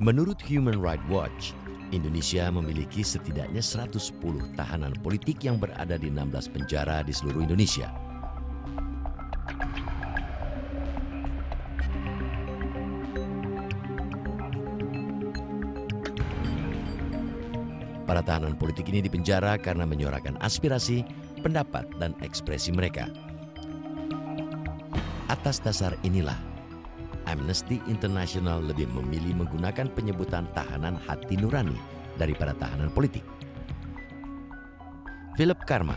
Menurut Human Rights Watch, Indonesia memiliki setidaknya 110 tahanan politik yang berada di 16 penjara di seluruh Indonesia. Para tahanan politik ini dipenjara karena menyuarakan aspirasi, pendapat, dan ekspresi mereka. Atas dasar inilah, Amnesty International lebih memilih menggunakan penyebutan tahanan hati nurani daripada tahanan politik. Philip Karma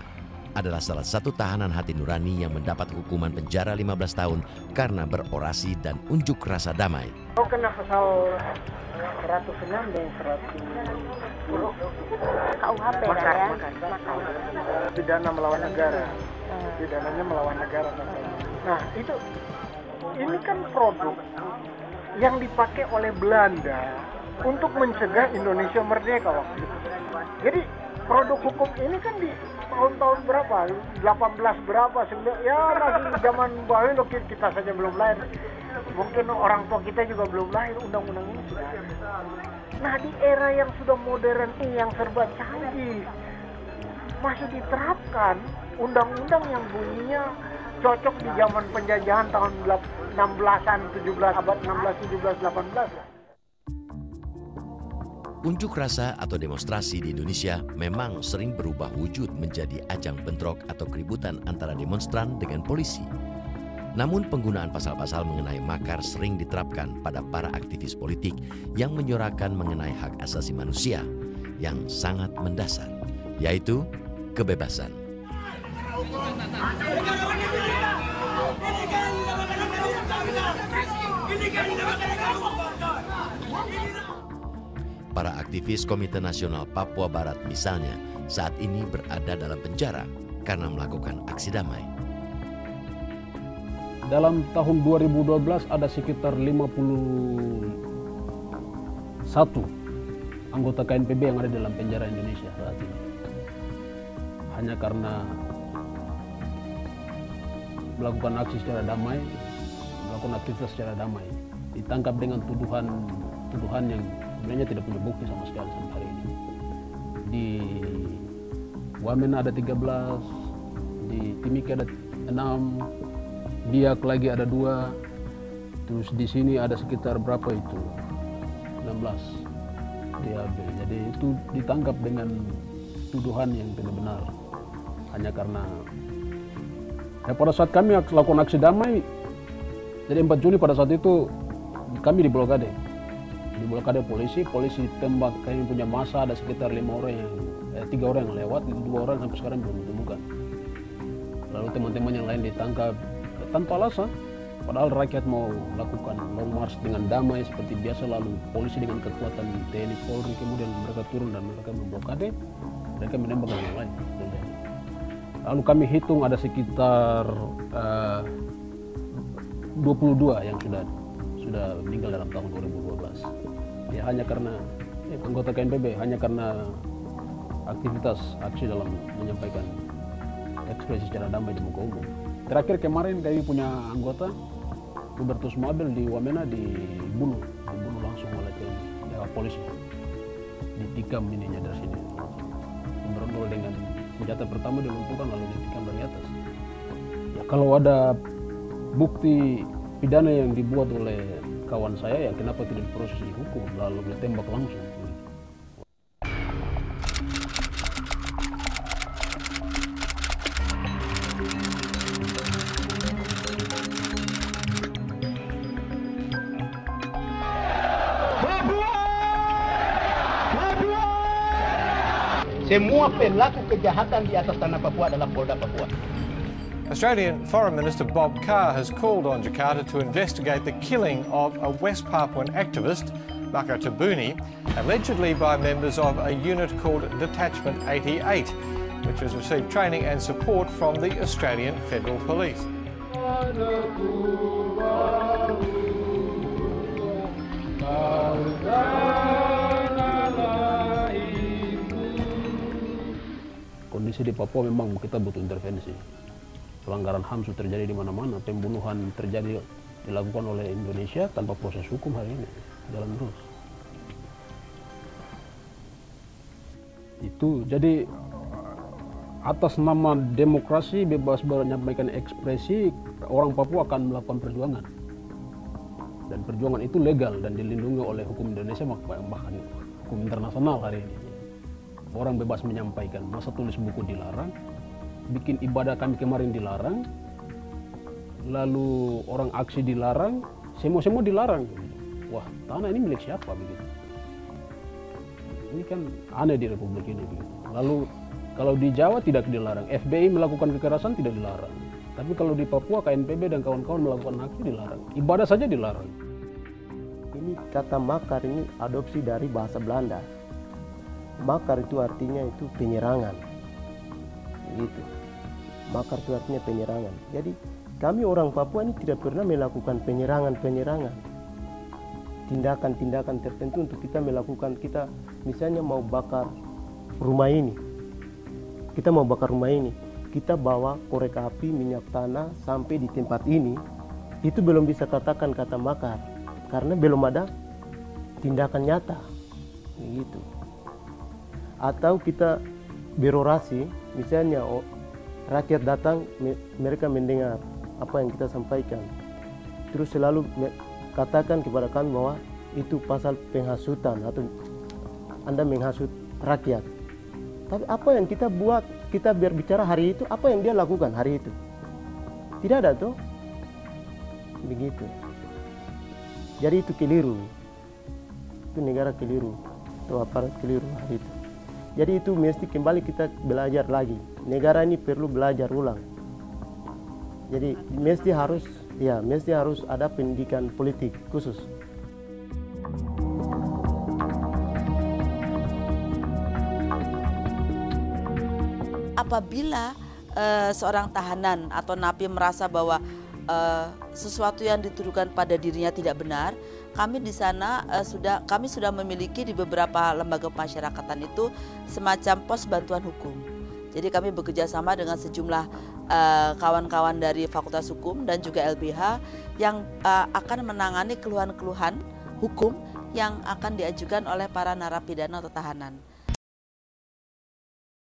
adalah salah satu tahanan hati nurani yang mendapat hukuman penjara 15 tahun karena berorasi dan unjuk rasa damai. Oh, kena pasal 106 dan 110 KUHP ya. Pidana melawan negara. Pidananya melawan negara. Nah, ini kan produk yang dipakai oleh Belanda untuk mencegah Indonesia merdeka waktu itu. Jadi produk hukum ini kan di tahun-tahun berapa? 18 berapa? Ya masih zaman bahwa kita saja belum lahir. Mungkin orang tua kita juga belum lahir, undang-undang ini sudah ada. Nah, di era yang sudah modern ini, yang serba canggih, masih diterapkan undang-undang yang bunyinya cocok di zaman penjajahan tahun 16-an, 17, abad 16, 17, 18. Unjuk rasa atau demonstrasi di Indonesia memang sering berubah wujud menjadi ajang bentrok atau keributan antara demonstran dengan polisi. Namun penggunaan pasal-pasal mengenai makar sering diterapkan pada para aktivis politik yang menyuarakan mengenai hak asasi manusia yang sangat mendasar, yaitu kebebasan. Para aktivis Komite Nasional Papua Barat misalnya saat ini berada dalam penjara karena melakukan aksi damai. Dalam tahun 2012 ada sekitar 51 anggota KNPB yang ada dalam penjara Indonesia saat ini. Hanya karena melakukan aksi secara damai, melakukan aktivitas secara damai. Ditangkap dengan tuduhan yang sebenarnya tidak punya bukti sama sekali sampai hari ini. Di Wamena ada 13, di Timika ada 6, Biak lagi ada 2, terus di sini ada sekitar berapa itu? 16 diambil. Jadi itu ditangkap dengan tuduhan yang tidak benar. Hanya karena pada saat kami lakukan aksi damai, jadi 4 Juni pada saat itu kami di blokade. Di blokade polisi tembak, kami punya massa ada sekitar 3 orang yang lewat, 2 orang sampai sekarang belum ditemukan. Lalu teman-teman yang lain ditangkap tanpa alasan, padahal rakyat mau lakukan long march dengan damai seperti biasa, lalu polisi dengan kekuatan TNI Polri kemudian mereka turun dan mereka memblokade, mereka menembak yang lain. Lalu kami hitung ada sekitar 22 yang sudah meninggal dalam tahun 2012. Ya hanya karena anggota KNPB, hanya karena aktivitas aksi dalam menyampaikan ekspresi secara damai di muka umum. Terakhir kemarin kami punya anggota Hubertus Mabel di Wamena dibunuh langsung oleh polisi. Ditikam ininya dari sini. Berondol dengan senjata pertama dilumpuhkan lalu ditikam dari atas. Ya kalau ada bukti pidana yang dibuat oleh kawan saya, ya kenapa tidak diproses di hukum lalu ditembak langsung? Semua pelaku kejahatan di atas tanah Papua adalah Polda Papua. Australian Foreign Minister Bob Carr has called on Jakarta to investigate the killing of a West Papuan activist, Maka Tabuni, allegedly by members of a unit called Detachment 88, which has received training and support from the Australian Federal Police. Kondisi di Papua memang kita butuh intervensi. Pelanggaran HAM sudah terjadi di mana-mana, pembunuhan terjadi dilakukan oleh Indonesia tanpa proses hukum hari ini, jalan terus. Itu jadi atas nama demokrasi bebas menyampaikan ekspresi, orang Papua akan melakukan perjuangan. Dan perjuangan itu legal dan dilindungi oleh hukum Indonesia, bahkan hukum internasional hari ini. Orang bebas menyampaikan, masa tulis buku dilarang, bikin ibadah kami kemarin dilarang, lalu orang aksi dilarang, semua dilarang. Wah, tanah ini milik siapa begitu? Ini kan aneh di Republik ini begitu. Lalu kalau di Jawa tidak dilarang, FBI melakukan kekerasan tidak dilarang. Tapi kalau di Papua, KNPB dan kawan-kawan melakukan aksi dilarang. Ibadah saja dilarang. Ini kata makar ini adopsi dari bahasa Belanda. Makar itu artinya itu penyerangan. Gitu. Makar itu artinya penyerangan. Jadi kami orang Papua ini tidak pernah melakukan penyerangan-penyerangan. Tindakan-tindakan tertentu untuk kita melakukan, kita misalnya mau bakar rumah ini. Kita mau bakar rumah ini. Kita bawa korek api, minyak tanah sampai di tempat ini. Itu belum bisa katakan kata makar. Karena belum ada tindakan nyata. Gitu. Atau kita berorasi, misalnya rakyat datang, mereka mendengar apa yang kita sampaikan, terus selalu katakan kepada kami bahwa itu pasal penghasutan atau Anda menghasut rakyat. Tapi apa yang kita buat, kita berbicara hari itu, apa yang dia lakukan hari itu? Tidak ada tuh. Begitu. Jadi itu keliru. Itu negara keliru, atau aparat keliru hari itu. Jadi itu mesti kembali kita belajar lagi. Negara ini perlu belajar ulang. Jadi mesti harus ada pendidikan politik khusus. Apabila seorang tahanan atau napi merasa bahwa sesuatu yang dituduhkan pada dirinya tidak benar, kami di sana kami sudah memiliki di beberapa lembaga pemasyarakatan itu semacam pos bantuan hukum. Jadi kami bekerja sama dengan sejumlah kawan-kawan dari Fakultas Hukum dan juga LBH yang akan menangani keluhan-keluhan hukum yang akan diajukan oleh para narapidana atau tahanan.